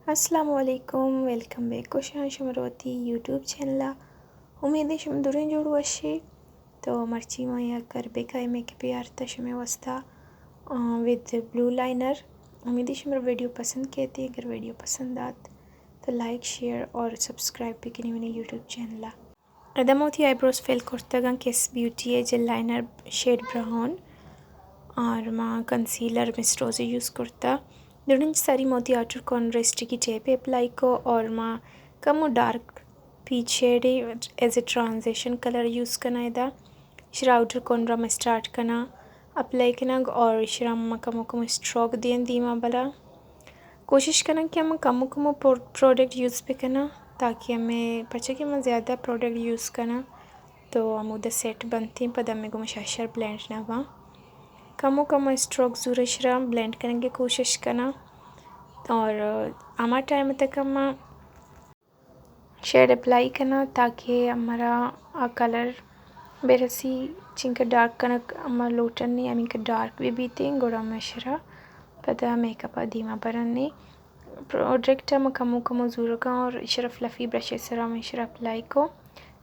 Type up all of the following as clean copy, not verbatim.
अस्सलामुअलैकुम welcome back कोशान शमरोती YouTube channel उम्मीद है शुम दुरें जोड़ू अच्छे तो मर्ची माया कर बेकाय मेकअप यार शुमे वस्ता विद ब्लू लाइनर उम्मीद है शुमर वीडियो पसंद कहती अगर वीडियो पसंद आत तो लाइक शेयर और सब्सक्राइब भी कनी मैंने यूट्यूब चैनल अदमोती आईब्रोज फेल करता किस ब्यूटी है जेल लाइनर शेड ब्राउन और माँ कंसीलर मिस रोज़े यूज़ करता दोनों सारी मोती outer corner sticky tape apply को और माँ कम dark peach shade as a transition colour use करना इदा इशरा आउटर कॉर्नर में स्टार्ट करना अप्लाई करना और इशरा माँ कम स्ट्रोक दियन दीमा बला कोशिश करना कि हम कम प्रोडक्ट यूज़ पे करना ताकि हमें बचे कि हम ज़्यादा प्रोडक्ट यूज़ करना तो हम उधर सेट बनती पद हमें को मशाशर ब्लेंड ना वहाँ कम स्ट्रोक ज़रूर ब्लेंड करने की कोशिश करना और हमारा टाइम तक हम शेड अप्लाई करना ताकि हमारा कलर बेरसी चिंका डार्क करना हमारा लोटन नहीं हमें का डार्क भी बीते गोड़ा में शरा पता मेकअप धीमा बरने प्रोडक्ट हम कम ज़रूर का और इशरा फ्लफ़ी ब्रशेस सरा में इशरा अप्लाई को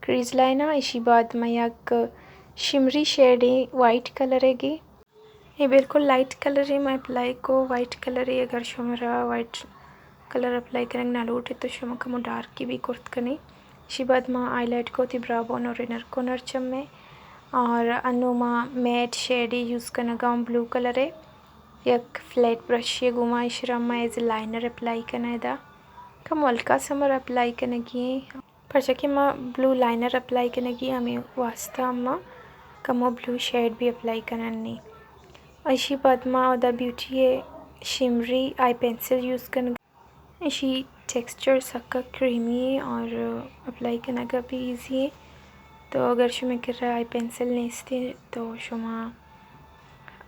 क्रीज लाइना इसी बाद में एक शिमरी शेड है वाइट कलर है ये बिल्कुल लाइट कलर है मैं अप्लाई को वाइट कलर है अगर शुमरा वाइट कलर अप्लाई करेंगे ना लूटे तो शुम कम डार्क की भी कुर्त कनी इसी बाद माँ आईलाइट को थी ब्राबोन और इनर कॉर्नर चम में और अनु माँ मैट शेड यूज़ करना गाँव ब्लू कलर है एक फ्लैट ब्रश ये घुमा इशरा माँ एज लाइनर अप्लाई करना इदा कम हल्का समर अप्लाई करने की पर जबकि माँ ब्लू लाइनर अप्लाई करने की हमें वास्ता माँ कम ब्लू शेड भी अप्लाई करना नहीं इसी बाद माँ अदा ब्यूटी है शिमरी आई पेंसिल यूज़ करना इसी टेक्सचर सबका क्रीमी है और अप्लाई करने का भी इजी है तो अगर शुमे कर रहा आई पेंसिल नहीं इसते तो शुमा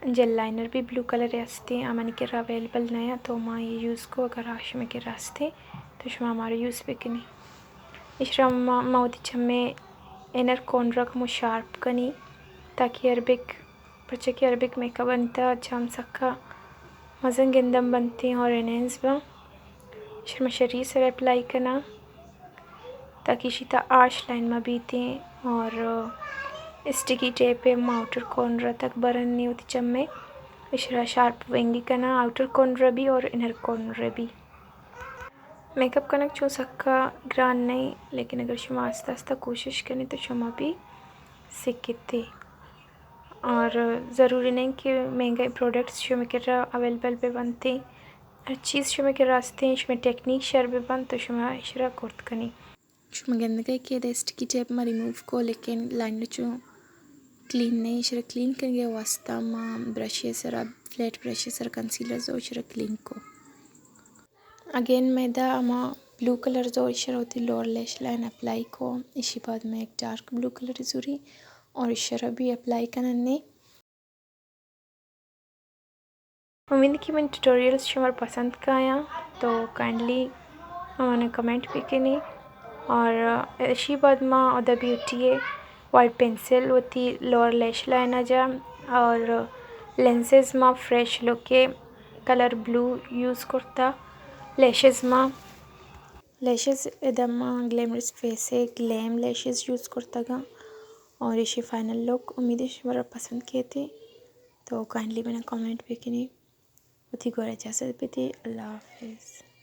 जेल लाइनर भी ब्लू कलर आस्ते आमन के अवेलेबल नया तो माँ ये यूज़ को अगर आश में के रास्ते तो शुमा हमारे यूज़ पे कनी इशरा माउदी छम्मे इनर कॉर्नर को शार्प कनी ताकि अरबिक बच्चे के अरबिक मेकअप बनता अच्छा हम सका मज़न गेंदम बनते हैं और एनहेंस बा शर्मा शरीर से अप्लाई करना ताकि शीता आश लाइन में बीते और स्टिकी टेप पे आउटर कॉर्नर तक बरन नहीं होती चम्मे इशरा शार्प वेंगी करना आउटर कॉर्नर भी और इनर कॉर्नर भी मेकअप करना चो सक्का ग्रान नहीं लेकिन अगर शुमा आस्ता आस्ता कोशिश करें तो शुमा भी सीखते और ज़रूरी नहीं कि महंगे प्रोडक्ट्स शुमे के अवेलेबल पे बनते हर चीज़ शुमे के रास्ते इसमें टेक्निक शेयर भी बन तो शुमा इशरा कुर्त कनी शुमा गंदगी के रेस्ट की टेप में रिमूव को लेकिन लाइन चो क्लीन नहीं इशरा क्लीन करेंगे वास्ता माँ brushes sir flat brushes sir concealer जो इशरा क्लीन को अगेन मैदा माँ ब्लू कलर जो इशरा होती लोअर लैश लाइन अप्लाई को इसी बाद में एक डार्क ब्लू कलर ज़रूरी और इशरा भी अप्लाई करने उम्मीद की मैंने ट्यूटोरियल्स शुमार पसंद का आया तो काइंडली उन्होंने कमेंट भी कनी और इसी बाद माँ अदा ब्यूटी है वाइट पेंसिल होती लोअर लैश लाइन जा और लेंसेज माँ फ्रेश लुक के कलर ब्लू यूज़ करता लैशेज़ माँ लैशेज़ एकदम माँ ग्लैमरस फेस है ग्लैम लैशेज़ यूज़ करता गा और इसी फाइनल लुक उम्मीद है शुमार पसंद किए थे तो काइंडली मैंने कमेंट भी कनी उठी को इजाज़त भी दी अल्लाह हाफिज़।